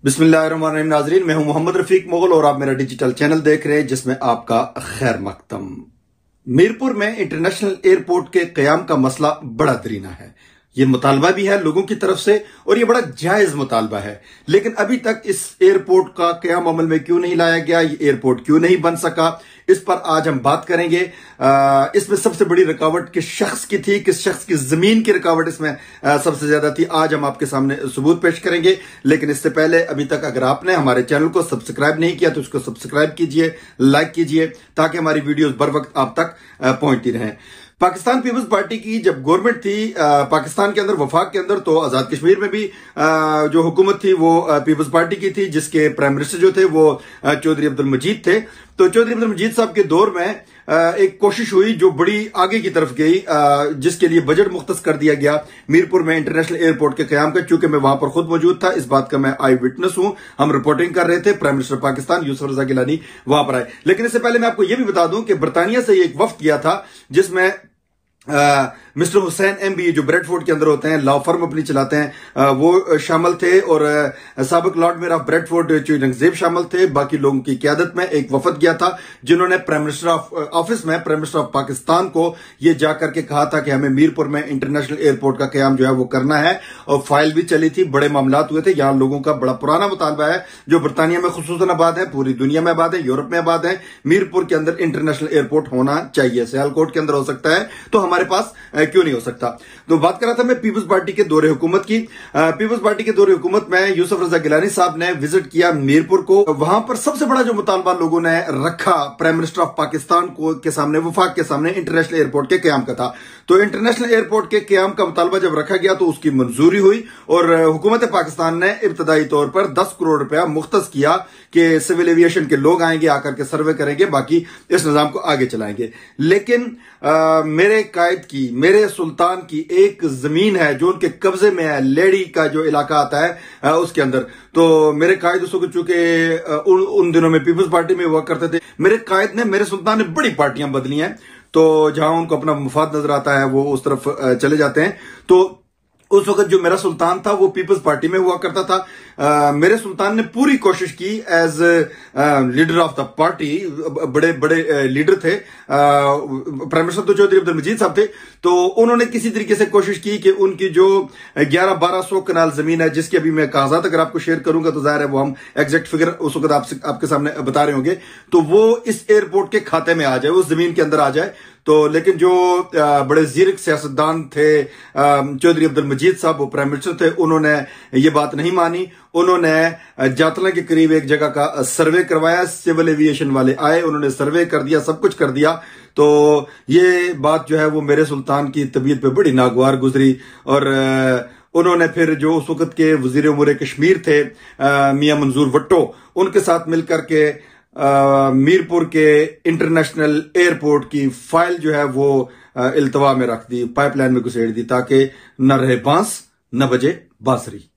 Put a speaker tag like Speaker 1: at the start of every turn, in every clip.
Speaker 1: बिस्मिल्लाहिर्रहमानिर्रहीम नाजरीन, मैं हूं मोहम्मद रफीक मुगल और आप मेरा डिजिटल चैनल देख रहे हैं जिसमें आपका खैर मकदम। मीरपुर में इंटरनेशनल एयरपोर्ट के कयाम का मसला बड़ा दरीना है। ये मुतालबा भी है लोगों की तरफ से और ये बड़ा जायज मुतालबा है, लेकिन अभी तक इस एयरपोर्ट का कयाम अमल में क्यों नहीं लाया गया, ये एयरपोर्ट क्यों नहीं बन सका, इस पर आज हम बात करेंगे। इसमें सबसे बड़ी रुकावट किस शख्स की थी, किस शख्स की जमीन की रुकावट इसमें सबसे ज्यादा थी, आज हम आपके सामने सबूत पेश करेंगे। लेकिन इससे पहले अभी तक अगर आपने हमारे चैनल को सब्सक्राइब नहीं किया तो उसको सब्सक्राइब कीजिए, लाइक कीजिए, ताकि हमारी वीडियोस बर वक्त आप तक पहुंचती रहें। पाकिस्तान पीपल्स पार्टी की जब गवर्नमेंट थी पाकिस्तान के अंदर, वफाक के अंदर, तो आजाद कश्मीर में भी जो हुकूमत थी वो पीपल्स पार्टी की थी, जिसके प्राइम मिनिस्टर जो थे वो चौधरी अब्दुल मजीद थे। तो चौधरी अब्दुल मजीद साहब के दौर में एक कोशिश हुई जो बड़ी आगे की तरफ गई, जिसके लिए बजट मुख्तस कर दिया गया मीरपुर में इंटरनेशनल एयरपोर्ट के कयाम का। चूंकि मैं वहां पर खुद मौजूद था, इस बात का मैं आई विटनेस हूं। हम रिपोर्टिंग कर रहे थे, प्राइम मिनिस्टर पाकिस्तान यूसुफ रजा गिलानी वहां पर आए। लेकिन इससे पहले मैं आपको यह भी बता दूं कि बरतानिया से एक वफ्द गया था जिसमें मिस्टर हुसैन एमबी जो ब्रेडफोर्ड के अंदर होते हैं, लॉ फर्म अपनी चलाते हैं, वो शामिल थे, और साबिक Lord mayor of Bradford Aurangzeb शामिल थे। बाकी लोगों की क़यादत में एक वफद गया था जिन्होंने प्राइम मिनिस्टर ऑफिस में प्राइम मिनिस्टर ऑफ पाकिस्तान को यह जाकर के कहा था कि हमें मीरपुर में इंटरनेशनल एयरपोर्ट का कयाम जो है वो करना है। और फाइल भी चली थी, बड़े मामलात हुए थे। यहां लोगों का बड़ा पुराना मुतालबा है जो बरतानिया में खुसूसन आबाद है, पूरी दुनिया में आबाद है, यूरोप में आबाद है, मीरपुर के अंदर इंटरनेशनल एयरपोर्ट होना चाहिए। सियालकोट के अंदर हो सकता है, तो हमारे पास क्यों नहीं हो सकता। तो बात कर रहा था मैं पीपल्स पार्टी के दौरे हुकूमत की। पीपल्स पार्टी के दौरे हुकूमत में यूसुफ रजा गिलानी साहब ने विजिट किया मीरपुर को। वहां पर सबसे बड़ा जो मुतालबा लोगों ने रखा प्राइम मिनिस्टर ऑफ पाकिस्तान को के सामने, वफाक के सामने, इंटरनेशनल एयरपोर्ट के कयाम का था। तो इंटरनेशनल एयरपोर्ट के कयाम का मुतालबा जब रखा गया तो उसकी मंजूरी हुई और हुकूमत पाकिस्तान ने इब्तदाई तौर पर 10 करोड़ रुपया मुख्तस किया कि सिविल एविएशन के लोग आएंगे, आकर के सर्वे करेंगे, बाकी इस निजाम को आगे चलाएंगे। लेकिन मेरे कायद की, मेरे सुल्तान की एक जमीन है जो उनके कब्जे में है, लेडी का जो इलाका आता है उसके अंदर। तो मेरे कायद उसको, चूंकि उन दिनों में पीपल्स पार्टी में हुआ करते थे, मेरे कायद ने, मेरे सुल्तान ने बड़ी पार्टियां बदली हैं। तो जहां उनको अपना मुफाद नजर आता है वो उस तरफ चले जाते हैं। तो उस वक्त जो मेरा सुल्तान था वो पीपल्स पार्टी में हुआ करता था। मेरे सुल्तान ने पूरी कोशिश की as leader of the party, बड़े बड़े लीडर थे, प्राइम मिनिस्टर तो चौधरी अब्दुल मजीद साहब थे। तो उन्होंने किसी तरीके से कोशिश की कि उनकी जो 1100-1200 कनाल जमीन है, जिसकी अभी मैं कागजात अगर आपको शेयर करूंगा तो जाहिर है वो हम एग्जैक्ट फिगर उस वक्त आपके सामने बता रहे होंगे, तो वो इस एयरपोर्ट के खाते में आ जाए, उस जमीन के अंदर आ जाए। तो लेकिन जो बड़े जीरक सियासतदान थे, चौधरी अब्दुल मजीद साहब वो प्राइम मिनिस्टर थे, उन्होंने ये बात नहीं मानी। उन्होंने जातला के करीब एक जगह का सर्वे करवाया, सिविल एविएशन वाले आए, उन्होंने सर्वे कर दिया, सब कुछ कर दिया। तो ये बात जो है वो मेरे सुल्तान की तबीयत पे बड़ी नागवार गुजरी और उन्होंने फिर जो उस वक्त के वजीर उमूर कश्मीर थे मियां मंजूर भट्टो, उनके साथ मिलकर के मीरपुर के इंटरनेशनल एयरपोर्ट की फाइल जो है वो इल्तवा में रख दी, पाइपलाइन में घुसेड़ दी, ताकि न रहे बांस न बजे बांसुरी।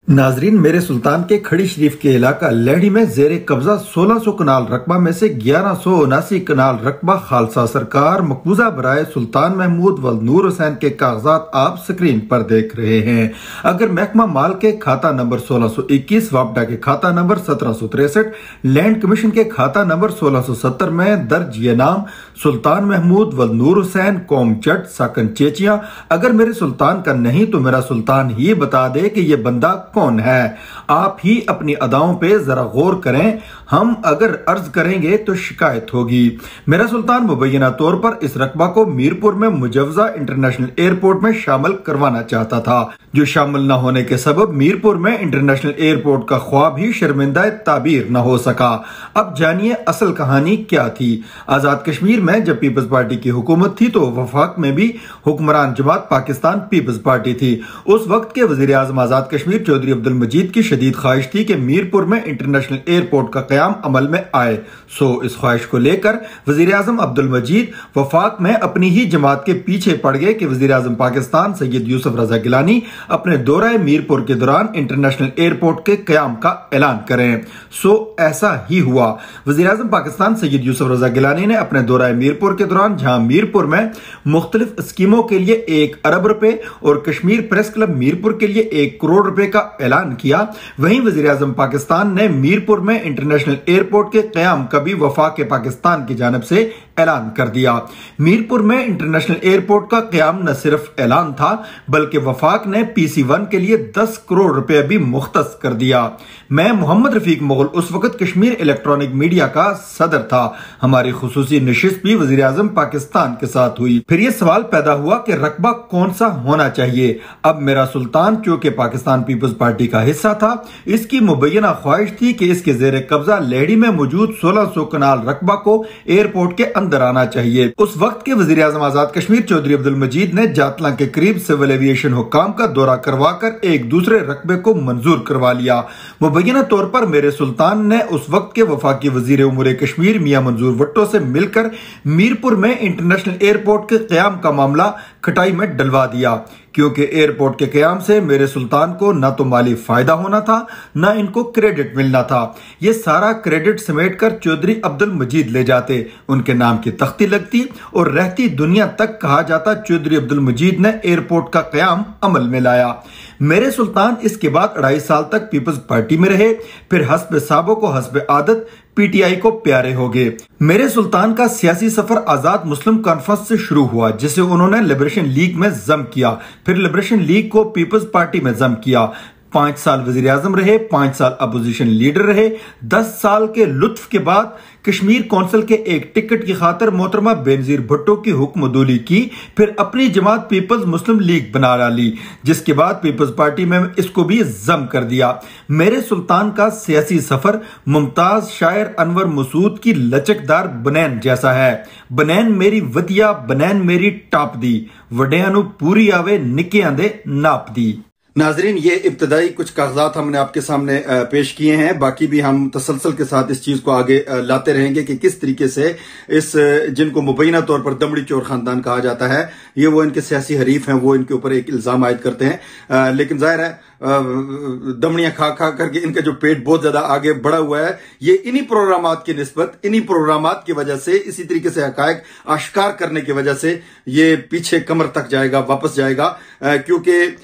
Speaker 2: नाजरीन, मेरे सुल्तान के खड़ी शरीफ के इलाका लेहड़ी में जेरे कब्जा 1600 कनाल रकबा में से 1179 कनाल रकबा खालसा सरकार मकबूजा बराए सुल्तान महमूद व नूर हुसैन के कागजात आप स्क्रीन पर देख रहे हैं। अगर महकमा माल के खाता नंबर 1621, वापडा के खाता नंबर 1763, लैंड कमीशन के खाता नंबर 1670 में दर्ज ये नाम सुल्तान महमूद व नूर हुसैन, कौम जट, साकन चेचिया, अगर मेरे सुल्तान का नहीं तो मेरा सुल्तान ही बता दे कि ये बंदा कौन है। आप ही अपनी अदाओं पे जरा गौर करें, हम अगर अर्ज करेंगे तो शिकायत होगी। मेरा सुल्तान मुबैना तौर पर इस रकबा को मीरपुर में मुजवजा इंटरनेशनल एयरपोर्ट में शामिल करवाना चाहता था, जो शामिल न होने के सबब मीरपुर में इंटरनेशनल एयरपोर्ट का ख्वाब ही शर्मिंदा ताबीर न हो सका। अब जानिए असल कहानी क्या थी। आजाद कश्मीर में जब पीपल्स पार्टी की हुकूमत थी तो वफाक में भी हुक्मरान जमात पाकिस्तान पीपल्स पार्टी थी। उस वक्त के वजीर आजम आजाद कश्मीर चौधरी अब्दुल मजीद की शदीद ख्वाहिश थी कि मीरपुर में इंटरनेशनल एयरपोर्ट का कयाम अमल में आए। सो इस ख्वाहिश को लेकर वजीर आजम अब्दुल मजीद वफाक में अपनी ही जमात के पीछे पड़ गए कि वजीर आजम पाकिस्तान सैयद यूसुफ रजा गिलानी अपने दौरे मीरपुर के दौरान इंटरनेशनल एयरपोर्ट के कयाम का ऐलान करें। सो ऐसा ही हुआ। वजीर आजम पाकिस्तान सैयद यूसुफ रजा गिलानी ने अपने दौरे मीरपुर के दौरान, जहां मीरपुर में मुख्तलिफ स्कीमों के लिए 1 अरब रुपए और कश्मीर प्रेस क्लब मीरपुर के लिए 1 करोड़ रुपए का ऐलान किया, वहीं वज़ीर-ए-आज़म पाकिस्तान ने मीरपुर में इंटरनेशनल एयरपोर्ट के क़याम का भी वफाक पाकिस्तान की जानिब से ऐलान कर दिया। मीरपुर में इंटरनेशनल एयरपोर्ट का क़याम न सिर्फ ऐलान था बल्कि वफाक ने PC1 के लिए 10 करोड़ रुपए भी मुख्तस कर दिया। मैं मोहम्मद रफीक मुगल उस वक्त कश्मीर इलेक्ट्रॉनिक मीडिया का सदर था। हमारी खुसूसी नशिस्त भी वज़ीर-ए-आज़म पाकिस्तान के साथ हुई। फिर यह सवाल पैदा हुआ कि रकबा कौन सा होना चाहिए। अब मेरा सुल्तान चूंकि पाकिस्तान पीपल्स पार्टी का हिस्सा था, इसकी मुबैना ख्वाहिश थी कि इसके जेर कब्जा लेहड़ी में मौजूद 1600 कनाल रकबा को एयरपोर्ट के अंदर आना चाहिए। उस वक्त के वज़ीर-ए-आज़म आजाद कश्मीर चौधरी अब्दुल मजीद ने जातला के करीब सिविल एविएशन हुक्काम का दौरा करवाकर एक दूसरे रकबे को मंजूर करवा लिया। मुबैना तौर पर मेरे सुल्तान ने उस वक्त के वफाकी वजीर उमूर कश्मीर मियां मंजूर भुट्टो से मिलकर मीरपुर में इंटरनेशनल एयरपोर्ट के क़याम का मामला खटाई में डलवा दिया, क्योंकि एयरपोर्ट के क़याम से मेरे सुल्तान को न तो माली फायदा होना था, न इनको क्रेडिट मिलना था। ये सारा क्रेडिट समेटकर चौधरी अब्दुल मजीद ले जाते, उनके नाम की तख्ती लगती और रहती दुनिया तक कहा जाता चौधरी अब्दुल मजीद ने एयरपोर्ट का क़याम अमल में लाया। मेरे सुल्तान इसके बाद 2.5 साल तक पीपल्स पार्टी में रहे, फिर हस्ब साबो को हस्ब आदत PTI को प्यारे हो गए। मेरे सुल्तान का सियासी सफर आजाद मुस्लिम कॉन्फ्रेंस से शुरू हुआ, जिसे उन्होंने लिबरेशन लीग में जम किया, फिर लिबरेशन लीग को पीपल्स पार्टी में जम किया। 5 साल वजीर आजम रहे, 5 साल अपोजिशन लीडर रहे। 10 साल के लुत्फ के बाद कश्मीर कौंसिल के एक टिकट की खातर मोहतरमा बेनजीर भुट्टो की हुक्मदोली की, फिर अपनी जमात पीपल्स मुस्लिम लीग बना डाली, जिसके बाद पीपल्स पार्टी में इसको भी जम कर दिया। मेरे सुल्तान का सियासी सफर मुमताज शायर अनवर मसूद की लचकदार बनैन जैसा है। बनैन मेरी वधिया, बनैन मेरी टाप दी, वड्यां नू पूरी आवे निक्कियां दे नाप दी।
Speaker 1: नाजरीन, ये इब्तदाई कुछ कागजात हमने आपके सामने पेश किए हैं। बाकी भी हम तसलसल के साथ इस चीज को आगे लाते रहेंगे कि किस तरीके से इस जिनको मुबैना तौर पर दमड़ी चोर खानदान कहा जाता है, ये वो इनके सियासी हरीफ हैं, वो इनके ऊपर एक इल्जाम आयद करते हैं। लेकिन जाहिर है दमड़ियां खा खा करके इनका जो पेट बहुत ज्यादा आगे बढ़ा हुआ है, ये इन्हीं प्रोग्रामात की निस्बत, इन्हीं प्रोग्रामात की वजह से, इसी तरीके से हकायक आश्कार करने की वजह से ये पीछे कमर तक जाएगा, वापस जाएगा। क्योंकि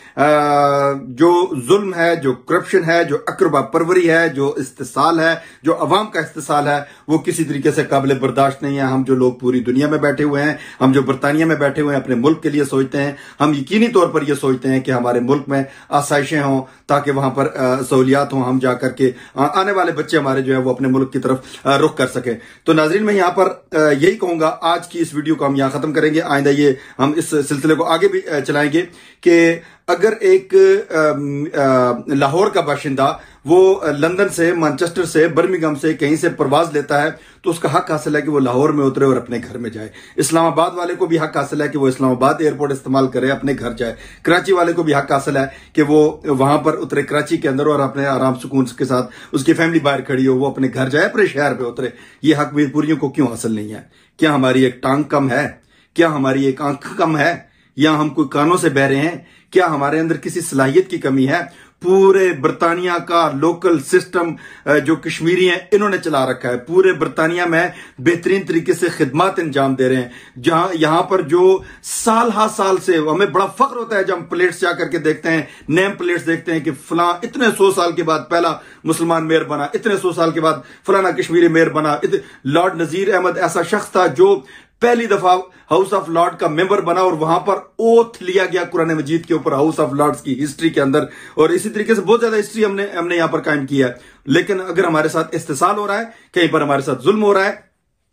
Speaker 1: जो जुल्म है, जो करप्शन है, जो अकरबा परवरी है, जो इस्तेसाल है, जो अवाम का इस्तेसाल है, वो किसी तरीके से काबिल बर्दाश्त नहीं है। हम जो लोग पूरी दुनिया में बैठे हुए हैं, हम जो बरतानिया में बैठे हुए हैं, अपने मुल्क के लिए सोचते हैं, हम यकीनी तौर पर यह सोचते हैं कि हमारे मुल्क में आसाइशें हों, ताकि वहां पर सहूलियात हों, हम जाकर के आने वाले बच्चे हमारे जो है वो अपने मुल्क की तरफ रुख कर सके। तो नाजरीन, मैं यहां पर यही कहूंगा, आज की इस वीडियो को हम यहां खत्म करेंगे। आइंदा ये हम इस सिलसिले को आगे भी चलाएंगे कि अगर एक लाहौर का बाशिंदा वो लंदन से, मैनचेस्टर से, बर्मिंघम से कहीं से परवाज लेता है, तो उसका हक हासिल है कि वो लाहौर में उतरे और अपने घर में जाए। इस्लामाबाद वाले को भी हक हासिल है कि वो इस्लामाबाद एयरपोर्ट इस्तेमाल करे, अपने घर जाए। कराची वाले को भी हक हासिल है कि वो वहां पर उतरे कराची के अंदर और अपने आराम सुकून के साथ उसकी फैमिली बाहर खड़ी हो, वो अपने घर जाए, अपने शहर पे उतरे। ये हक मीरपुरियों को क्यों हासिल नहीं है? क्या हमारी एक टांग कम है? क्या हमारी एक आंख कम है? या हम कोई कानों से बह रहे हैं? क्या हमारे अंदर किसी सलाहियत की कमी है? पूरे बरतानिया का लोकल सिस्टम जो कश्मीरी हैं इन्होंने चला रखा है। पूरे बरतानिया में बेहतरीन तरीके से खिदमत अंजाम दे रहे हैं। जहां यहां पर जो साल हा साल से हमें बड़ा फख्र होता है जब हम प्लेट्स जाकर के देखते हैं, नेम प्लेट्स देखते हैं कि फलां इतने 100 साल के बाद पहला मुसलमान मेयर बना, इतने 100 साल के बाद फलाना कश्मीरी मेयर बना। लॉर्ड नजीर अहमद ऐसा शख्स था जो पहली दफा हाउस ऑफ लॉर्ड का मेंबर बना और वहां पर ओथ लिया गया कुरान मजीद के ऊपर, हाउस ऑफ लॉर्ड्स की हिस्ट्री के अंदर। और इसी तरीके से बहुत ज्यादा हिस्ट्री हमने यहां पर कायम किया है। लेकिन अगर हमारे साथ इस्तेसाल हो रहा है, कहीं पर हमारे साथ जुल्म हो रहा है,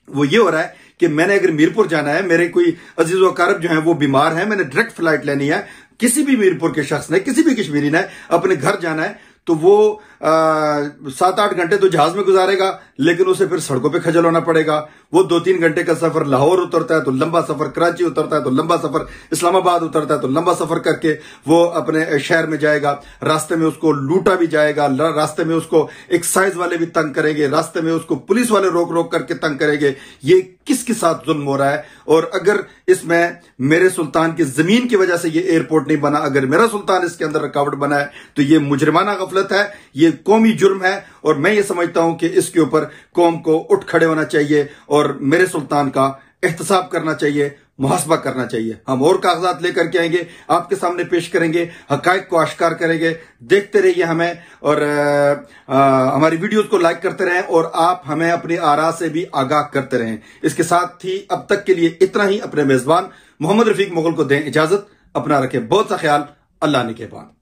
Speaker 1: वो ये हो रहा है कि मैंने अगर मीरपुर जाना है, मेरे कोई अजीज व अकारब जो है वो बीमार है, मैंने डायरेक्ट फ्लाइट लेनी है, किसी भी मीरपुर के शख्स ने, किसी भी कश्मीरी ने अपने घर जाना है, तो वो 7-8 घंटे तो जहाज में गुजारेगा, लेकिन उसे फिर सड़कों पे खजल होना पड़ेगा। वो 2-3 घंटे का सफर लाहौर उतरता है तो लंबा सफर, कराची उतरता है तो लंबा सफर, इस्लामाबाद उतरता है तो लंबा सफर करके वो अपने शहर में जाएगा। रास्ते में उसको लूटा भी जाएगा, रास्ते में उसको एक्साइज वाले भी तंग करेंगे, रास्ते में उसको पुलिस वाले रोक रोक करके तंग करेंगे। ये किसके साथ जुल्म हो रहा है? और अगर इसमें मेरे सुल्तान की जमीन की वजह से ये एयरपोर्ट नहीं बना, अगर मेरा सुल्तान इसके अंदर रुकावट बना है, तो ये मुजरिमाना गफलत है, ये कौमी जुर्म है। और मैं ये समझता हूं कि इसके ऊपर कौम को उठ खड़े होना चाहिए और मेरे सुल्तान का एहतसाब करना चाहिए। मुहासबा करना चाहिए। हम और कागजात लेकर के आएंगे, आपके सामने पेश करेंगे, हकायक को आश्कार करेंगे। देखते रहिए हमें और हमारी वीडियोस को लाइक करते रहें और आप हमें अपनी आरा से भी आगाह करते रहें। इसके साथ ही अब तक के लिए इतना ही। अपने मेजबान मोहम्मद रफीक मुगल को दें इजाजत। अपना रखें बहुत सा ख्याल। अल्लाह ने के बाद।